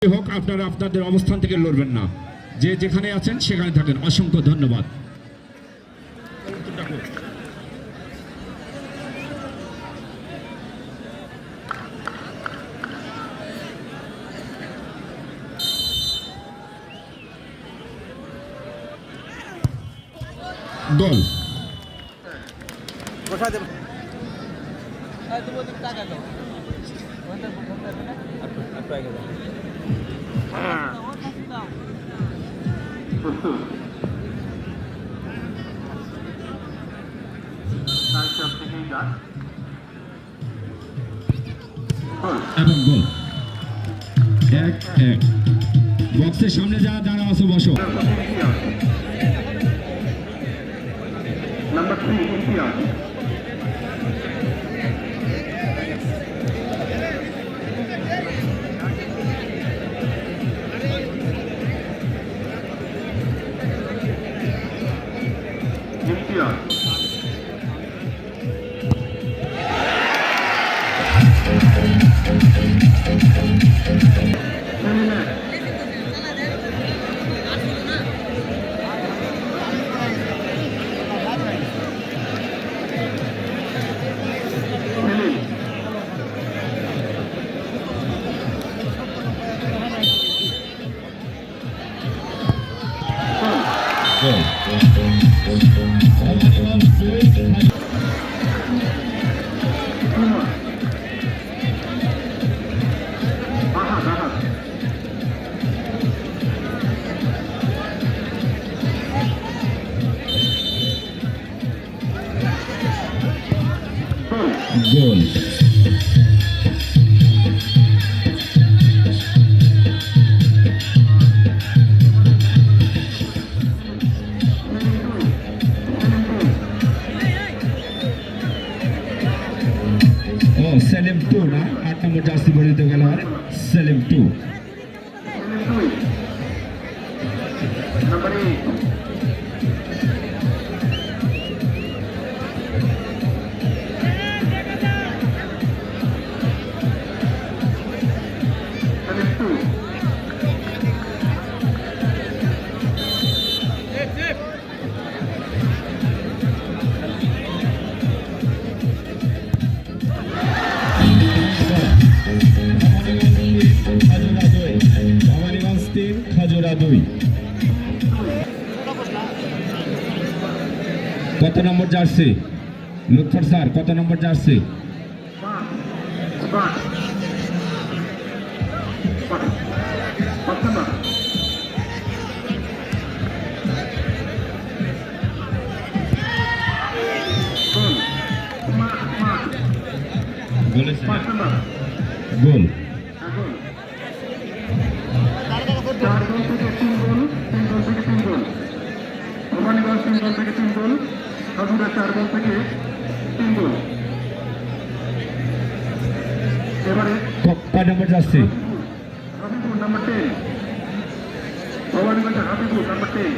হোক আপনারা আপনাদের অবস্থান থেকে লড়বেন না, যে যেখানে আছেন সেখানে থাকেন। অসংখ্য ধন্যবাদ। গোল। এবং গোল। 1-1। বক্সের সামনে যারা দাঁড়া আছো বসো। Number 3, Imtiaz. Imtiaz. গোল। সেলিম 2 না, 8 নম্বর জার্সি পরিহিত খেলোয়াড় সেলিম 2। Number 8. কত নম্বর জার্সি লুৎফর স্যার, কত নম্বর জার্সি? গোল। কয় number jersey? Number 10. Bhabaniganj Habibur number 10.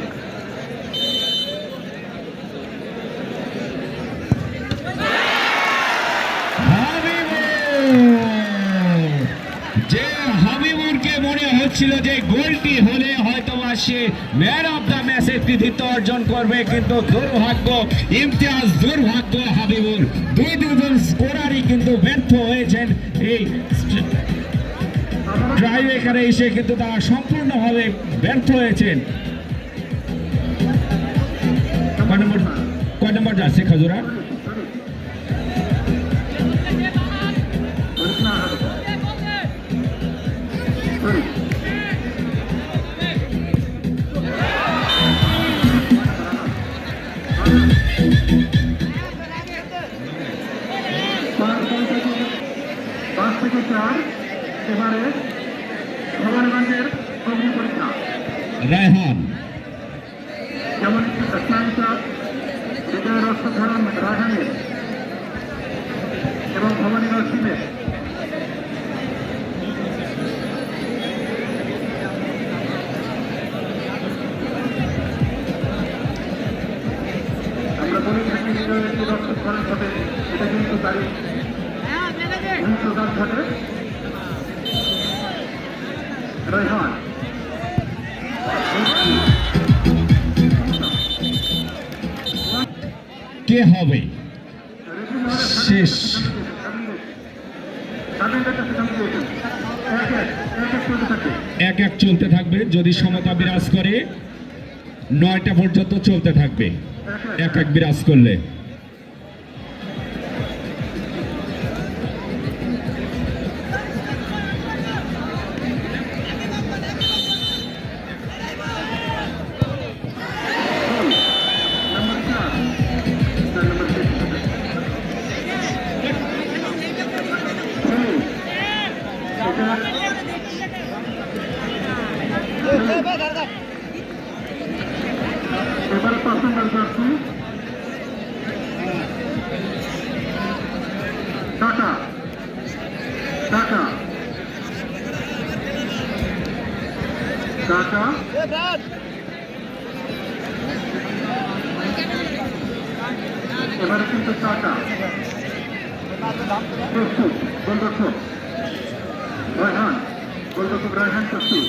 যে হাবিবুরকে মনে হচ্ছিল যে গোলটি হলে হয়তো সে ম্যান অফ দ্য ম্যাচের কৃতিত্ব অর্জন করবে, কিন্তু দুর্ভাগ্য ইমতিয়াজ, দুর্ভাগ্য হাবিবুর। দুজন স্কোরারই কিন্তু ব্যর্থ হয়েছেন এই ট্রাইব্রেকারে এসে, কিন্তু তারা সম্পূর্ণভাবে ব্যর্থ হয়েছেন। কয় নম্বর যাচ্ছে খাজুরা? এবারে ভবানীগঞ্জের অগ্নি পরীক্ষা রায়হান, যেমন হৃদয় রক্তধরণ রায়হানের এবং ভবানীগঞ্জ টিমের আমরা বলে থাকি হৃদয়ের যে রক্তধরণ ঘটে এটা কিন্তু তারই ঘটে রায়হান কে হবে শেষ? এক এক চলতে থাকবে, যদি সমতা বিরাজ করে 9টা পর্যন্ত চলতে থাকবে এক এক বিরাজ করলে। এবারে পার্সেন্টাল জার্সি টাকা টাকা টাকা এবারে কিন্তু টাকা প্রস্তুত গোলরক্ষক রায়হান, গোলরক্ষক রায়হান প্রস্তুত।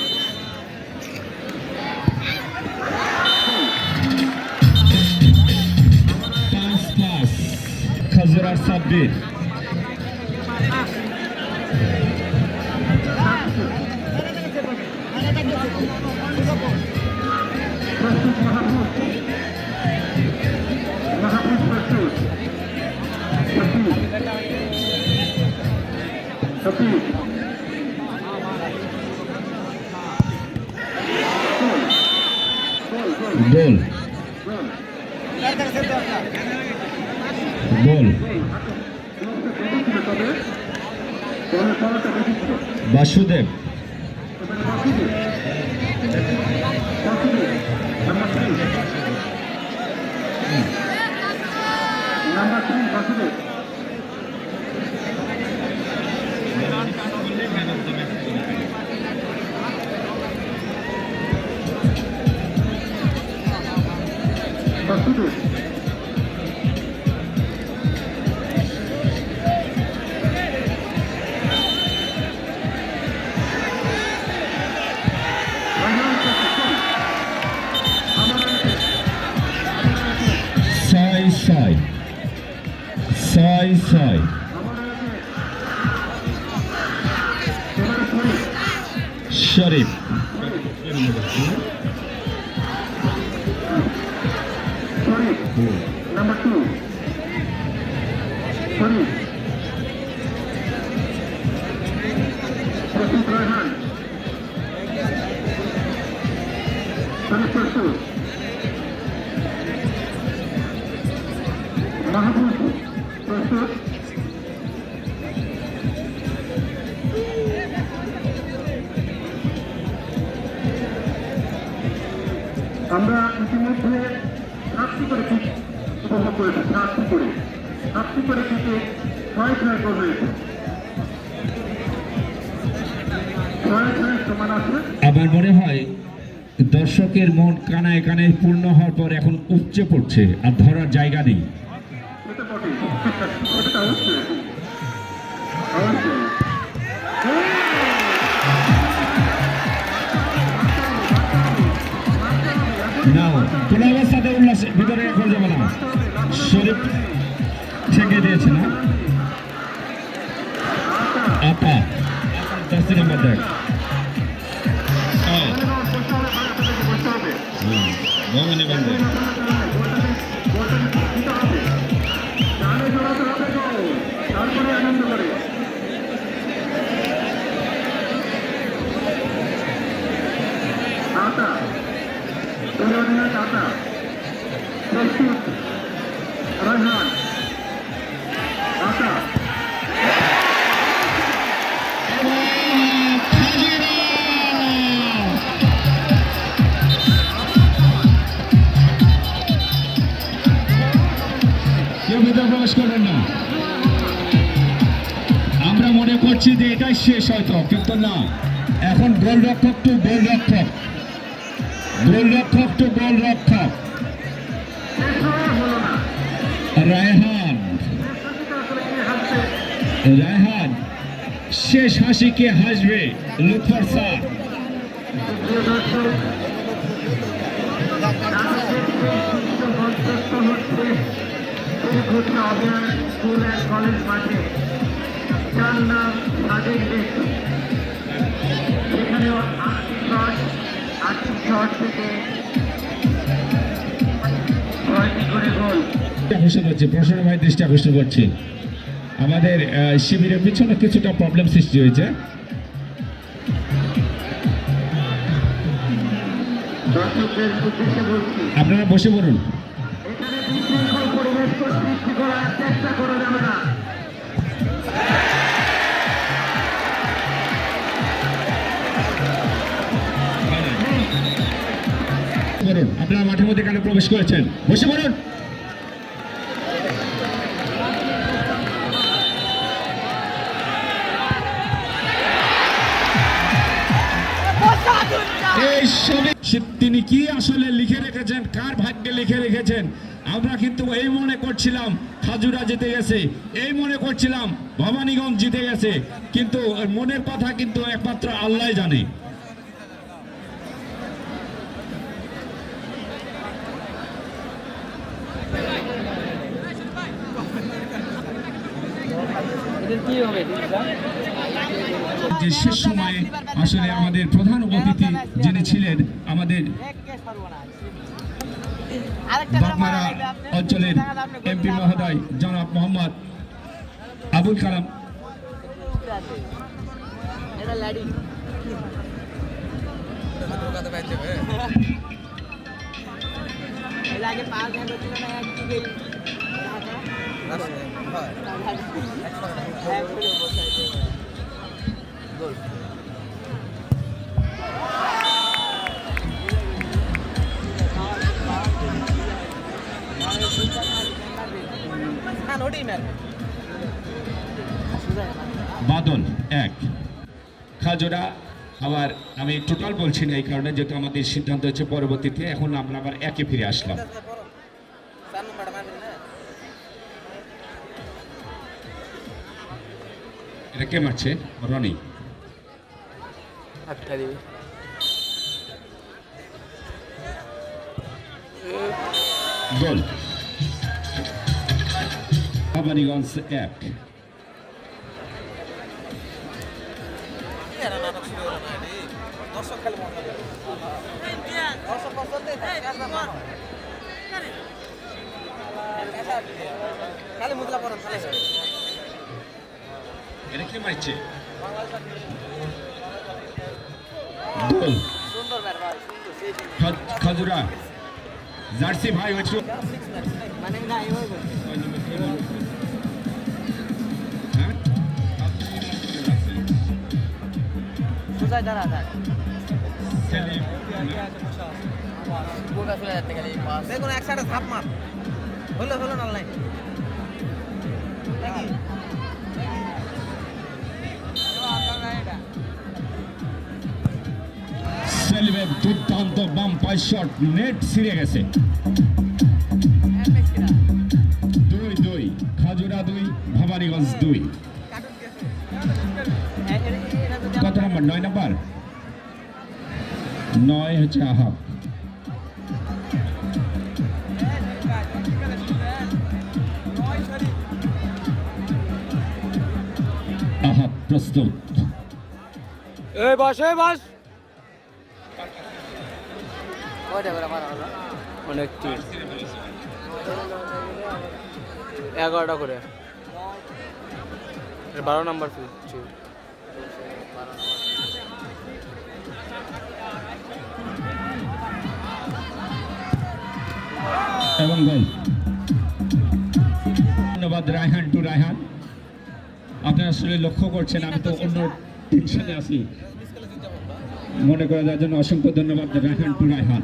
পাস খাজুরার সাব্বির, প্রস্তুত মাহফুজ, মাহফুজ প্রস্তুত। সতীশ গোল গোল বাসুদেব, নাম্বার 3 বাসুদেব বাসুদেব ছয় ছয় ছয় ছয় শরীফ, Number 2. Sorry. Pratik Raihan. Sorry, Pratik. Mahbub. Pratik. আমরা ইতিমধ্যে 7টি করে পিচ উপভোগ করেছি, 7টি করে পিচে 6 ছয় গোল হয়েছে, 6 সমান আছে। আমার মনে হয় দর্শকের মন কানায় কানায় পূর্ণ হওয়ার পর এখন উপচে পড়ছে, আর ধরার জায়গা নেই। এটা বটে, এটা অবশ্যই অবশ্যই নাও কোনো অবস্থাতে উল্লাস ভিতরে এখন যাবে না। শরীফ ঠেকে দিয়েছে না, আপা 10 নম্বর দেখ ভবানী বান্ধব তারপরে আনন্দ করে আতা অধিনায়ক আতা প্রস্তুত রায়হান আতা কেউ ভিতরে প্রবেশ করবেন না। আমরা মনে করছি যে এটাই শেষ হয়তো, কিন্তু না, এখন গোলরক্ষক টু গোলরক্ষক, গোলরক্ষক টু গোলরক্ষক। রায়হান, রায়হান শেষ হাসি কে হাসবে? লুৎফর স্যার প্রিয় দর্শক, হচ্ছে দীর্ঘদিন অভিয়ান স্কুল অ্যান্ড কলেজ মাঠে, যার নাম সাদেক দেশ। সেখানে 8টি শট থেকে 6টি করে গোল। আকর্ষণ করছি, প্রসন্ন ভাই দৃষ্টি আকর্ষণ করছি, আমাদের শিবিরের পিছনে কিছুটা প্রবলেম সৃষ্টি হয়েছে। দর্শকদের উদ্দেশ্যে বলছি, আপনারা বসে পড়ুন। এখানে বিশৃঙ্খল পরিবেশ সৃষ্টি করার চেষ্টা করা যাবে না। বলুন, আপনারা মাঠের মধ্যে কেন প্রবেশ করেছেন? বসে পড়ুন। এই তিনি কি আসলে লিখে রেখেছেন, কার ভাগ্যে লিখে রেখেছেন? আমরা কিন্তু এই মনে করছিলাম খাজুরা জিতে গেছে, এই মনে করছিলাম ভবানীগঞ্জ জিতে গেছে, কিন্তু মনের কথা কিন্তু একমাত্র আল্লাহ জানে। যে শেষ সময়ে আসলে আমাদের প্রধান অতিথি যিনি ছিলেন আমাদের বাগমারা অঞ্চলের এমপি মহোদয় জনাব মোহাম্মদ আবুল কালাম, বাদল 1 খাজোরা। আবার আমি টোটাল বলছি না এই কারণে, যেহেতু আমাদের সিদ্ধান্ত হচ্ছে পরবর্তীতে, এখন আমরা আবার 1-এ ফিরে আসলাম। এটা কে মারছে? রনি। গোল ভবানীগঞ্জ 1। এটা কে মারছে? গোল খাজুরা জার্সি ভাই হচ্ছে দেখুন এক সাইডে ধাপ মার হলো হলো না লাইন সেলভের দুর্দান্ত বাম পাই শট, নেট ছিঁড়ে গেছে। 2-2 খাজুরা 2 ভবানীগঞ্জ 2। কত নম্বর? 9 নম্বর। 9 হচ্ছে আহাব। আহাব প্রস্তুত। বাস অনেক 11টা করে 12 নম্বর ফিরছি। এবং গোল। ধন্যবাদ রায়হান টু রায়হান। আপনারা আসলে লক্ষ্য করছেন আমি তো অন্য টেনশনে আছি, মনে করে দেওয়ার জন্য অসংখ্য ধন্যবাদ রায়হান টু রায়হান।